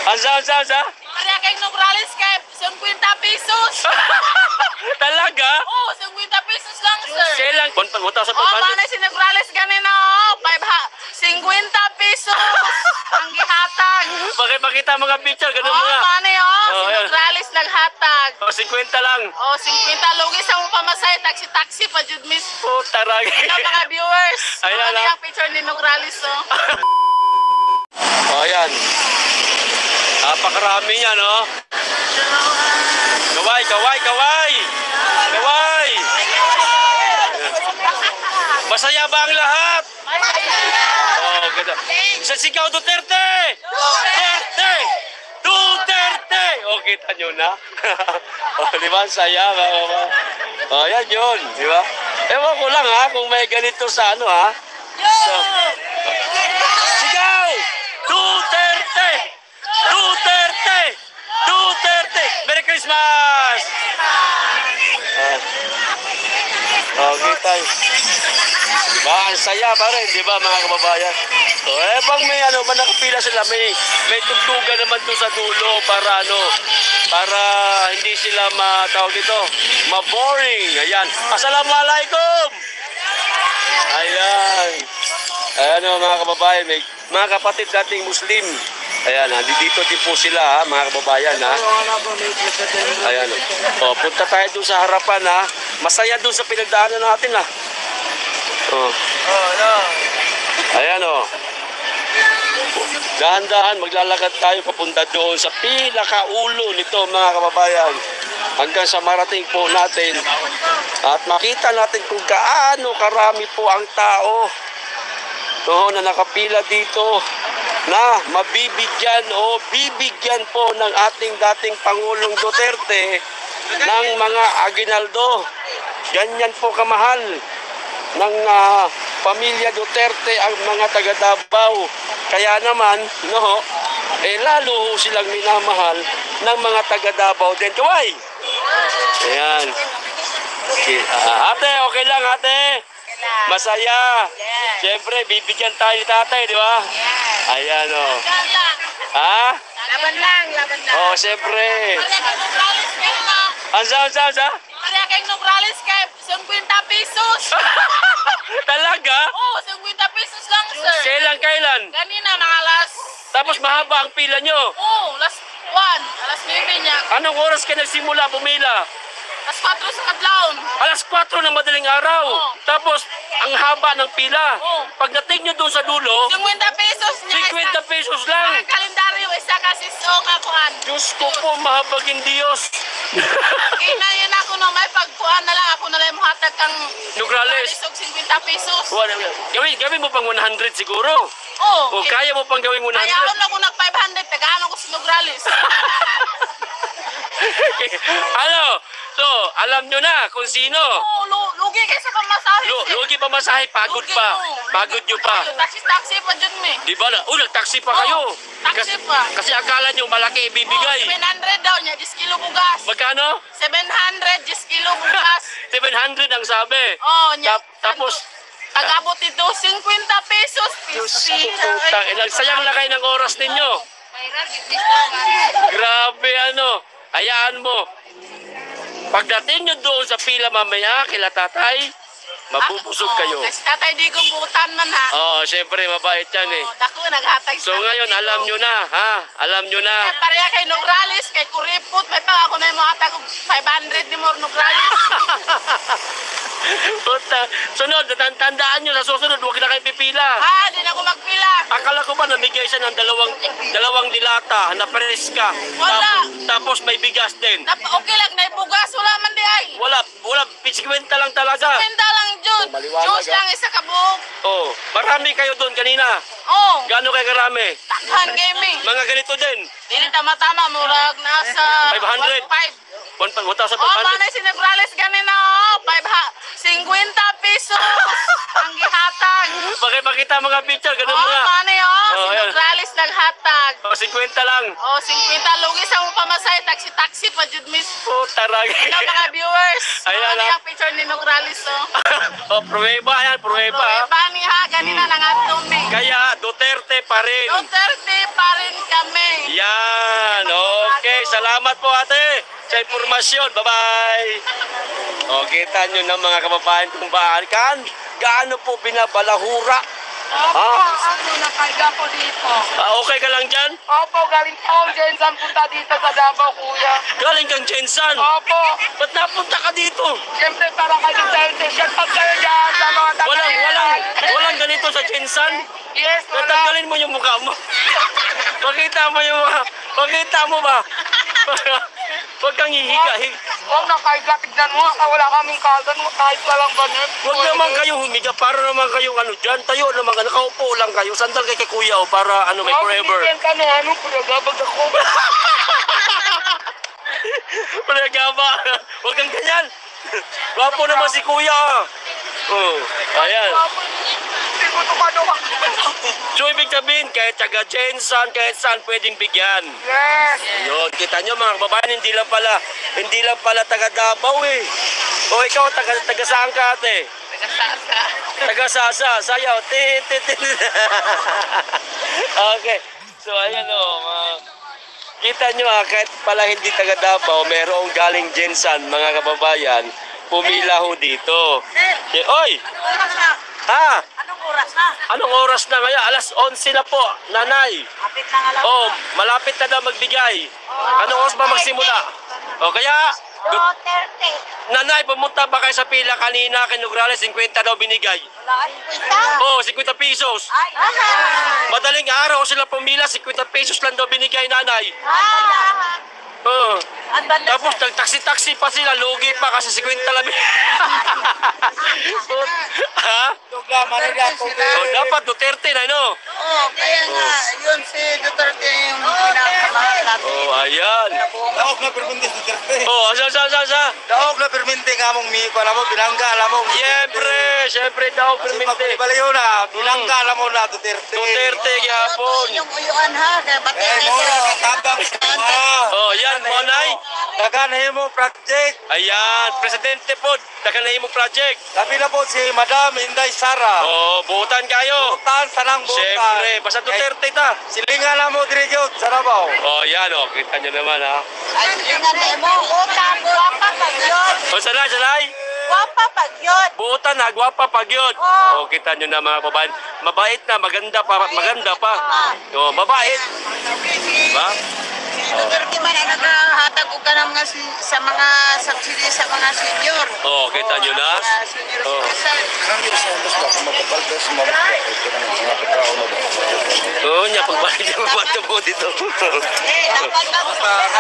Ansa? Kaya kay Nograles kay 50 pesos. Talaga? Oh, 50 pesos lang, sir. Kailan? 1,500. Mana si Nograles ganina, 50 pesos. Ang gihatag. Pakita mga picture, ganun mga. Mana si Nograles naghatag. 50 lang. 50 lugi sa mong pamasay, taxi pa jud miss. Taragi. Mga viewers. Ayan na. Ang picture ni Nograles, ayan. Napakarami niya, no? Kaway! Masaya ba ang lahat? Ganda. Sigaw Duterte! Duterte! Kita nyo na? Di ba? Saya, mga. Yan yun, di ba? Ewan ko lang, kung may ganito sa ano, So, sigaw! Duterte! Merry Christmas! Kita. Diba? Ang saya pa rin, diba mga kababayan? So, bang may nakapila sila, may tugtugan naman doon sa dulo para hindi sila matawag dito, ma-boring. Ayan. Assalamualaikum! Ayan. Mga kababayan, mga kapatid nating Muslim. Ayan, dito din po sila, mga kababayan, Ayan, punta tayo doon sa harapan, Masaya doon sa pinagdaanan natin, Ayan, Dahan-dahan, maglalakad tayo papunta doon sa pinakaulo nito, mga kababayan. Hanggang sa marating po natin. At makita natin kung gaano karami po ang tao na nakapila dito na mabibigyan o bibigyan po ng ating dating Pangulong Duterte ng mga aginaldo. Ganyan po kamahal ng pamilya Duterte ang mga taga Davao. Kaya naman, lalo silang minamahal ng mga taga Davao din. Kaway! Ayan. Ate, okay lang ate? Masaya. Siyempre, bibigyan tayo ni tatay, di ba? Ayan, Laban lang. Siyempre. Ansa? Kaya kay Nograles kay 50 pesos. Talaga? 50 pesos lang, sir. Kailan? Ganina, mga alas. Tapos mahaba ang pila nyo? Last 1. Alas 9 niya. Anong oras ka nagsimula pumila? Alas 4 sa kadlawon. Alas 4 ng madaling araw. Tapos, ang haba ng pila. Pagdating nyo doon sa dulo, 50 pesos niya. 50 pesos lang. Ang kalendaryo, isa kasi nga kuhan. Diyos ko po, mahabagin Diyos. Kinayan ako may pagkuhan na lang. Ako na lang muhatag kang Nograles. 50 pesos. Gawin mo pang 100 siguro. O kaya mo pang gawin 100. Kaya ako na kung nag-500, tagaano ko si Nograles. So, alam nyo na kung sino. Lugi kayo sa pamasahe. Lugi pamasahe, pagod pa. Pagod nyo pa. Taxi pa dyan, Diba na? Nag-taxi pa kayo. Taxi pa. Kasi akala nyo malaki ibibigay. 700 daw niya, 10 kilo bugas. Magkano? 700, 10 kilo bugas. 700 ang sabi. Tapos, tagabot ito, 50 pesos. Sayang na kayo ng oras ninyo. Grabe hayaan mo. Pagdating nyo doon sa pila mamaya, kila tatay, mabubusog kayo. Kasi tatay di kong butan man Siyempre, mabait yan Dako, naghatag. So ngayon, alam nyo na, Alam nyo na. Pareha kay Nograles, kay Kuripot, may pa ako na yung mga tag 500 ni Mor Nograles. Sunod, tandaan nyo, sa susunod, huwag na kayo pipila. Di na ako magpila. Akala ko ba namigay siya ng dalawang dilata na preska. Wala. Tapos may bigas din. Okay lang, naibugas, wala man di ay. Wala, 50 lang talaga. 50 lang, Jud. Juice lang, isa ka buhok. Marami kayo doon kanina. Gaano kayo karami? Takhan gaming. Mga ganito din. Dili tama-tama, murag nasa 500. 1,500. Manay si Nograles ganina, 50 pesos. Ang gihatag. Pakita mga picture, ganun mga. Manay si Nograles naghatag. 50 lang. 50 lugi sa mong pamasay, taxi pa jud miss. Taragi. Mga viewers. Ayan ang picture ni Nograles pruweba yan, pruweba. Pruweba niya, ganina nang atong Kaya Duterte pa rin. Duterte pa rin kami. Yan. salamat po ate sa impormasyon. Bye-bye. O, kita nyo na mga kababayan kung gaano po binabalahura. Opo, ako nakaiga po dito. Okay ka lang dyan? Opo, galing po ako dyan. Saan punta dito sa Davao, kuya? Galing kang Jensan. Opo. Ba't napunta ka dito? Siyempre, para kayo sa shout out kayo dyan sa mga Walang ganito sa Jensan. Yes, wala. Tatanggalin mo yung mukha mo. Pakita mo yung mukha. Pakita mo ba? Huwag kang hihiga. Huwag na kaiga. Tignan mo, wala kaming kagan. Kahit walang banat. Huwag naman kayo humiga. Para naman kayo dyan. Tayo naman. Nakaupo lang kayo. Sandal kay kuya para may forever. Huwag ka na kuya. Gabag ako. Gaba. Huwag kang ganyan. Gwapo naman si kuya. Oh, ayan. So, ibig sabihin, kahit taga Jensan, kahit saan pwedeng bigyan. Yes. Yun, kita nyo mga kababayan, hindi lang pala taga Davao eh. O ikaw, taga saan ka ate? Taga Sasa. Sayaw. Okay. So, ayan o. Kita nyo kahit pala hindi taga Davao, merong galing Jensan, mga kababayan, pumila ho dito. Oy! Oras na. Ha? Anong oras na? Anong oras na ngayon? Alas 11 na po, nanay. Kapit na nga lang. Oh, malapit na daw magbigay. Anong oras ba magsimula? O kaya, 2:30. nanay, pumunta ba kayo sa pila kanina kay Nograles? 50 daw binigay. Wala Oh, ay 50 pesos. Ay, Madaling araw sila pumila, 50 pesos lang daw binigay nanay. Oh. Tapos nagtaksi-taksi pa sila, lugi pa kasi 50 lang. Ha? Oh, dapat Duterte na, no? Oo, kaya nga, yun si Duterte yung pinakamahal natin. Oh, ayan. Daog na perminti sa Duterte. Oh, asa. Daog na perminti nga mong para mo, binangga alam mo. Siyempre daw, Kasi permente. magbaliw na, binangga alam mo na Duterte. Duterte gihapon. Yung uyuan ha, kaya ba't Eh, mo na, katabang sa Oh, yan, Monay. Naganahin mo project. Ayan, presidente po, nakanahin mo project. Sabi na po si Madam Inday Sara. Oh, buutan kayo. Butan, sanang butan. Siyempre, basta Duterte ta. Silingan na mo, Dirigyo, Sarabaw. Oh, yan, oh, kita nyo naman, ha. Ay, tingnan mo, utang, guwapa pag yun. Oh, sanay. Guwapa pag yun. Buutan na, gwapa pag yun. Oo. Oh, kita nyo na mga babae. Mabait na, maganda pa. Oh, mabait. Diba? Si Duterte man ay naghahatag ka ng mga sa mga subsidy sa mga senior. Oh, kita nyo na. Mga senior Oh. citizen. Oo niya, pagbalik niya mabato po dito. Dapat lang.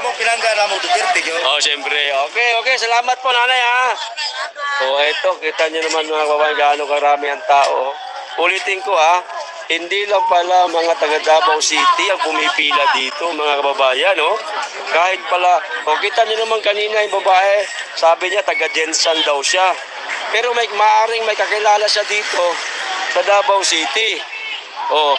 Among pinangga na mo, Duterte. Oh, siyempre. Okay. Salamat po, nanay, ha. Oh, eto, kita nyo naman mga kababayan, gaano karami ang tao. Ulitin ko, ha. Hindi lang pala mga taga Davao City ang pumipila dito, mga kababayan, no? Kahit pala, kita nyo naman kanina yung babae, sabi niya taga Jensan daw siya. Pero maaring may kakilala siya dito sa Davao City. Oh,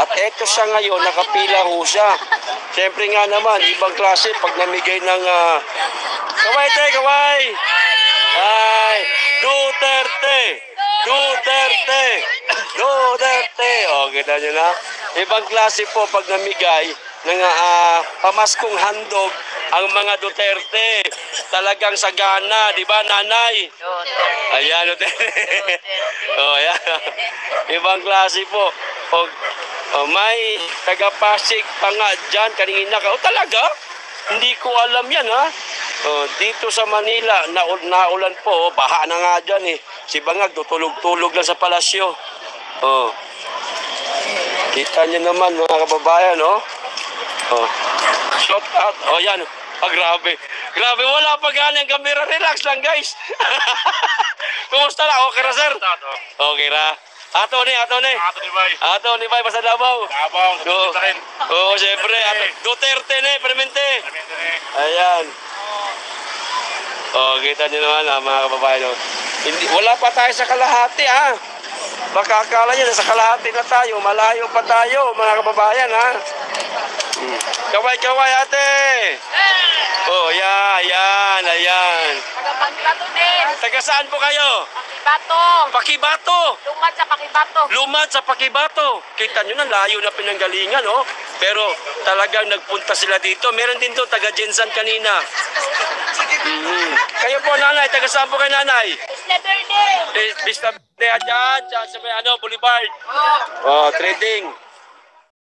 at eto siya ngayon, nakapila ho siya. Siyempre nga naman, ibang klase pag namigay ng kaway! Ay, Duterte! Oh, kita nyo na. Ibang klase po pag namigay ng pamaskong handog ang mga Duterte. Talagang sagana, di ba, nanay? Ayan, Duterte. Oh, ayan. Ibang klase po. May taga-Pasig pa nga dyan kanina ka. Oh, talaga? Hindi ko alam yan, ha? Dito sa Manila, naulan po. Baha na nga dyan, eh. Si Bangag, tutulog-tulog lang sa palasyo. Kita nyo naman, mga kababayan, no? Shout out. Oh, yan. Grabe. Grabe, wala pa ganang kamera. Relax lang, guys. Kumusta lang? Okay ra, sir? Okay ra. Ato ni Bay, basta Davao. Oo, siyempre. Duterte ni, permente. Ayan. Kita nyo naman, mga kababayan. Wala pa tayo sa kalahati, ha? Baka akala nyo, nasa kalahati na tayo. Malayo pa tayo, mga kababayan, ha? Kaway, ate! Oh, ayan. Taga-Pakibato din. Taga saan po kayo? Pakibato. Pakibato! Lumad sa Pakibato. Lumad sa Pakibato. Kita nyo na, layo na pinanggalingan, oh. Pero talagang nagpunta sila dito. Meron din doon, taga Jensan kanina. Kayo po, nanay. Taga saan po kayo, nanay? Vista Verde. Dyan sa may Boulevard. Oh, trading.